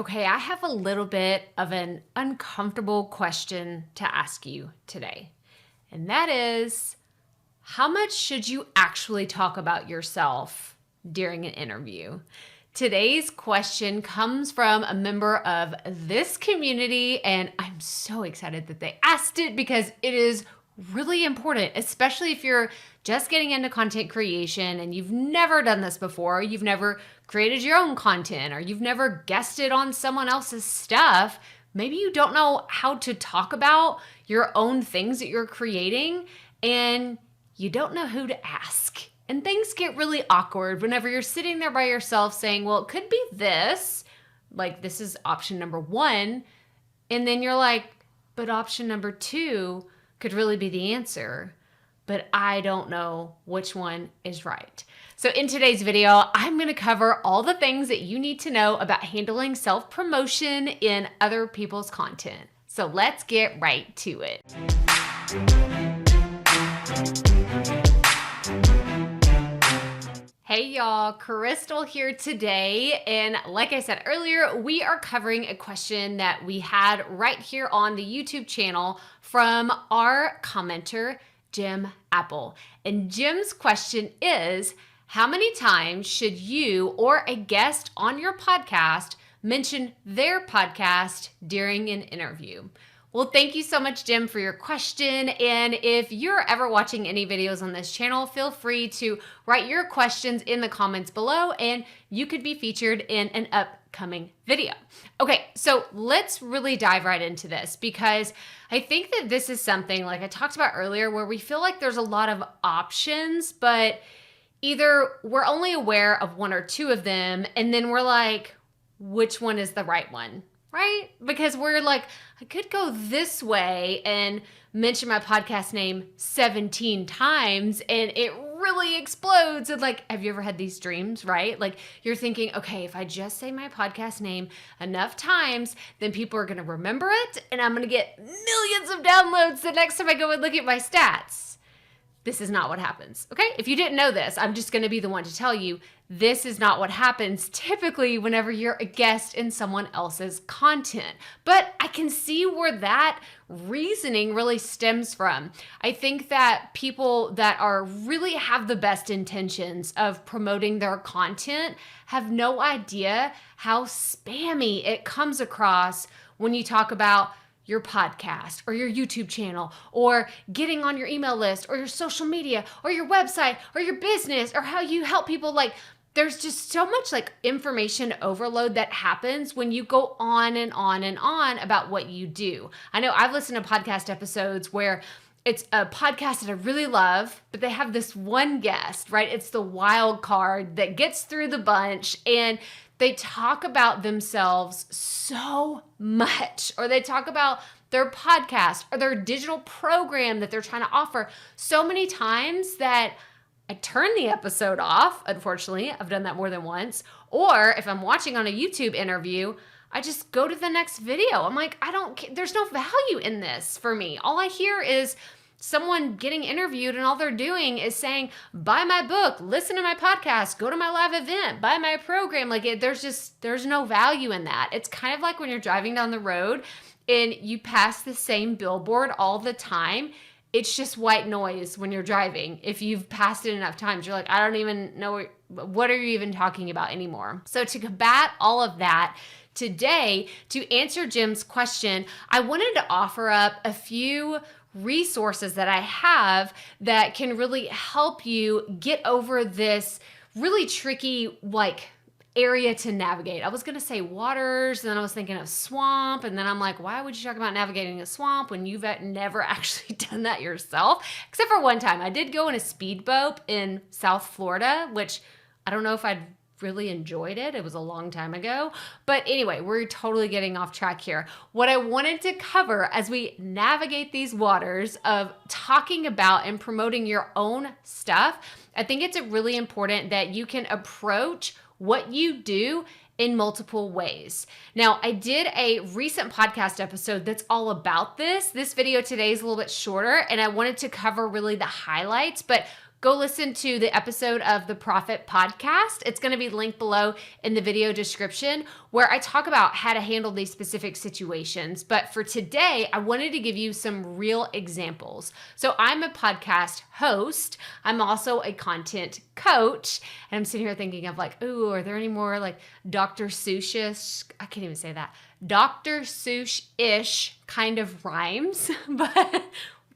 Okay, I have a little bit of an uncomfortable question to ask you today. And that is, how much should you actually talk about yourself during an interview? Today's question comes from a member of this community, and I'm so excited that they asked it because it is really important, especially if you're just getting into content creation and you've never done this before, you've never created your own content, or you've never guested on someone else's stuff. Maybe you don't know how to talk about your own things that you're creating, and you don't know who to ask. And things get really awkward whenever you're sitting there by yourself saying, well, it could be this, like this is option number one. And then you're like, but option number two could really be the answer, but I don't know which one is right. So in today's video, I'm gonna cover all the things that you need to know about handling self-promotion in other people's content. So let's get right to it. Hey y'all, Crystal here today, and like I said earlier, we are covering a question that we had right here on the YouTube channel from our commenter, Jim Apple. And Jim's question is, how many times should you or a guest on your podcast mention their podcast during an interview? Well, thank you so much, Jim, for your question. And if you're ever watching any videos on this channel, feel free to write your questions in the comments below and you could be featured in an upcoming video. Okay, so let's really dive right into this because I think that this is something like I talked about earlier where we feel like there's a lot of options, but either we're only aware of one or two of them and then we're like, which one is the right one? Right? Because we're like, I could go this way and mention my podcast name 17 times and it really explodes. And like, have you ever had these dreams, right? Like you're thinking, okay, if I just say my podcast name enough times, then people are going to remember it and I'm going to get millions of downloads the next time I go and look at my stats. This is not what happens, okay? If you didn't know this, I'm just gonna be the one to tell you, this is not what happens typically whenever you're a guest in someone else's content. But I can see where that reasoning really stems from. I think that people that are really have the best intentions of promoting their content have no idea how spammy it comes across when you talk about your podcast or your YouTube channel or getting on your email list or your social media or your website or your business or how you help people. Like there's just so much like information overload that happens when you go on and on and on about what you do. I know I've listened to podcast episodes where it's a podcast that I really love, but they have this one guest, right? It's the wild card that gets through the bunch and they talk about themselves so much, or they talk about their podcast or their digital program that they're trying to offer so many times that I turn the episode off. Unfortunately, I've done that more than once. Or if I'm watching on a YouTube interview, I just go to the next video. I'm like, there's no value in this for me. All I hear is someone getting interviewed and all they're doing is saying, buy my book, listen to my podcast, go to my live event, buy my program. Like there's no value in that. It's kind of like when you're driving down the road and you pass the same billboard all the time. It's just white noise when you're driving. If you've passed it enough times, you're like, I don't even know what are you even talking about anymore. So to combat all of that, today, to answer Jim's question, I wanted to offer up a few resources that I have that can really help you get over this really tricky area to navigate. I was going to say waters, and then I was thinking of swamp, and then I'm like, why would you talk about navigating a swamp when you've never actually done that yourself? Except for one time. I did go in a speedboat in South Florida, which I don't know if I'd really enjoyed it. It was a long time ago. But anyway, we're totally getting off track here. What I wanted to cover as we navigate these waters of talking about and promoting your own stuff, I think it's really important that you can approach what you do in multiple ways. Now, I did a recent podcast episode that's all about this. This video today is a little bit shorter and I wanted to cover really the highlights, but go listen to the episode of the Proffitt Podcast. It's going to be linked below in the video description where I talk about how to handle these specific situations. But for today, I wanted to give you some real examples. So I'm a podcast host. I'm also a content coach. And I'm sitting here thinking of like, ooh, are there any more like Dr. Seuss-ish? I can't even say that. Dr. Seuss-ish kind of rhymes, but we're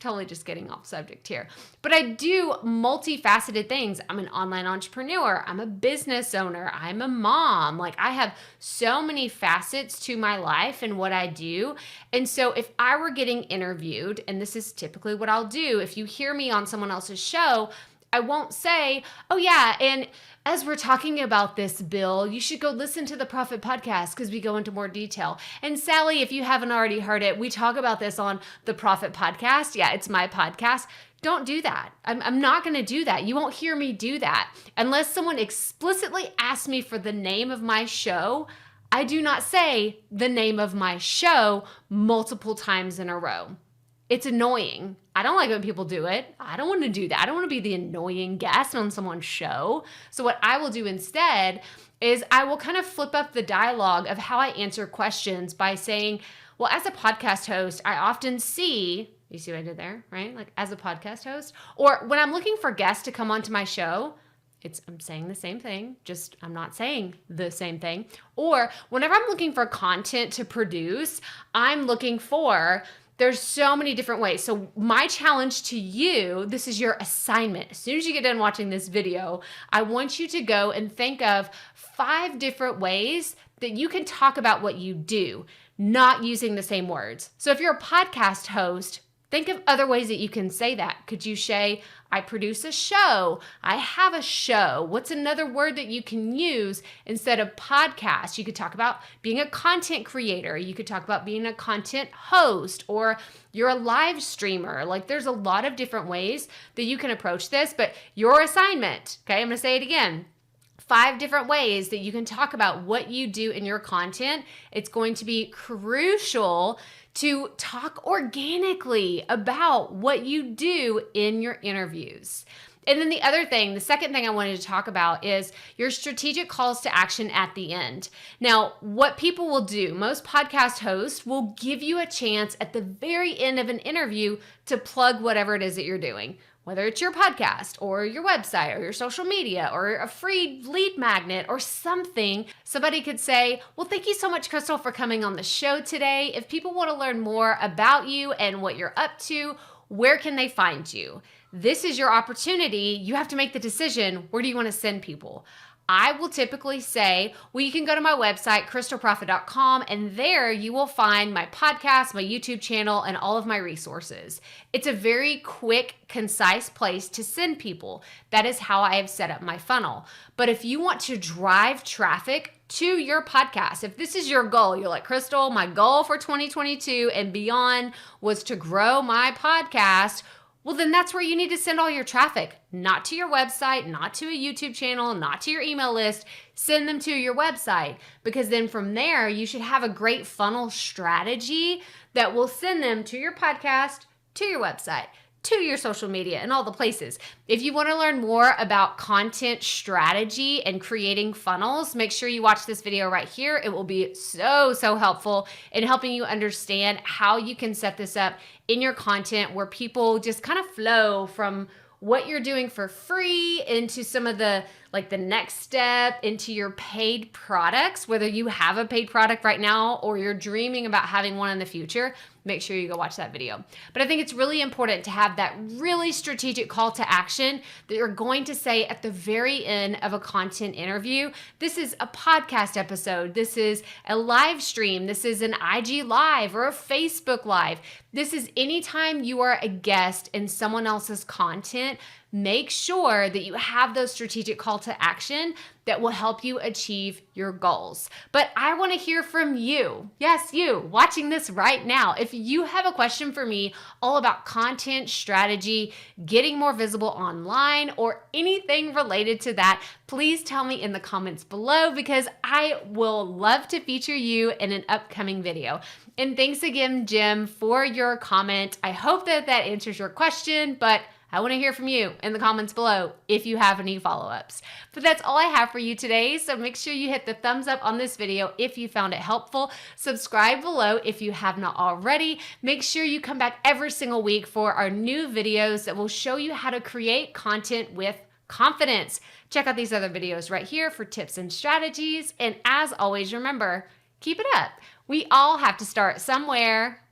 totally just getting off subject here. But I do multifaceted things. I'm an online entrepreneur. I'm a business owner. I'm a mom. Like I have so many facets to my life and what I do. And so if I were getting interviewed, and this is typically what I'll do, if you hear me on someone else's show, I won't say, oh yeah, and as we're talking about this, Bill, you should go listen to the Proffitt Podcast because we go into more detail. And Sally, if you haven't already heard it, we talk about this on the Proffitt Podcast. Yeah, it's my podcast. Don't do that. I'm not going to do that. You won't hear me do that. Unless someone explicitly asks me for the name of my show, I do not say the name of my show multiple times in a row. It's annoying. I don't like when people do it. I don't want to do that. I don't want to be the annoying guest on someone's show. So what I will do instead is I will kind of flip up the dialogue of how I answer questions by saying, well, as a podcast host, I often see, you see what I did there, right? Like as a podcast host, or when I'm looking for guests to come onto my show, I'm saying the same thing, just I'm not saying the same thing. Or whenever I'm looking for content to produce, I'm looking for, there's so many different ways. So my challenge to you, this is your assignment. As soon as you get done watching this video, I want you to go and think of 5 different ways that you can talk about what you do, not using the same words. So if you're a podcast host, think of other ways that you can say that. Could you say, I produce a show, I have a show? What's another word that you can use instead of podcast? You could talk about being a content creator. You could talk about being a content host, or you're a live streamer. Like there's a lot of different ways that you can approach this, but your assignment, okay, I'm gonna say it again. 5 different ways that you can talk about what you do in your content. It's going to be crucial to talk organically about what you do in your interviews. And then the second thing I wanted to talk about is your strategic calls to action at the end. Now, what people will do, most podcast hosts will give you a chance at the very end of an interview to plug whatever it is that you're doing. Whether it's your podcast or your website or your social media or a free lead magnet or something, somebody could say, well, thank you so much, Crystal, for coming on the show today. If people want to learn more about you and what you're up to, where can they find you? This is your opportunity. You have to make the decision. Where do you want to send people? I will typically say, well, you can go to my website, crystalproffitt.com, and there you will find my podcast, my YouTube channel, and all of my resources. It's a very quick, concise place to send people. That is how I have set up my funnel. But if you want to drive traffic to your podcast, if this is your goal, you're like, Crystal, my goal for 2022 and beyond was to grow my podcast, well, then that's where you need to send all your traffic, not to your website, not to a YouTube channel, not to your email list. Send them to your website, because then from there, you should have a great funnel strategy that will send them to your podcast, to your website, to your social media, and all the places. If you want to learn more about content strategy and creating funnels, make sure you watch this video right here. It will be so helpful in helping you understand how you can set this up in your content where people just kind of flow from what you're doing for free into some of the next step into your paid products, whether you have a paid product right now or you're dreaming about having one in the future. Make sure you go watch that video. But I think it's really important to have that really strategic call to action that you're going to say at the very end of a content interview. This is a podcast episode. This is a live stream. This is an IG live or a Facebook live. This is anytime you are a guest in someone else's content. Make sure that you have those strategic call to action that will help you achieve your goals. But I want to hear from you. Yes, you watching this right now. If you have a question for me all about content strategy, getting more visible online, or anything related to that, please tell me in the comments below, because I will love to feature you in an upcoming video. And thanks again, Jim, for your comment. I hope that answers your question, but I want to hear from you in the comments below if you have any follow-ups. But that's all I have for you today. So make sure you hit the thumbs up on this video if you found it helpful. Subscribe below if you have not already. Make sure you come back every single week for our new videos that will show you how to create content with confidence. Check out these other videos right here for tips and strategies. And as always, remember, keep it up. We all have to start somewhere.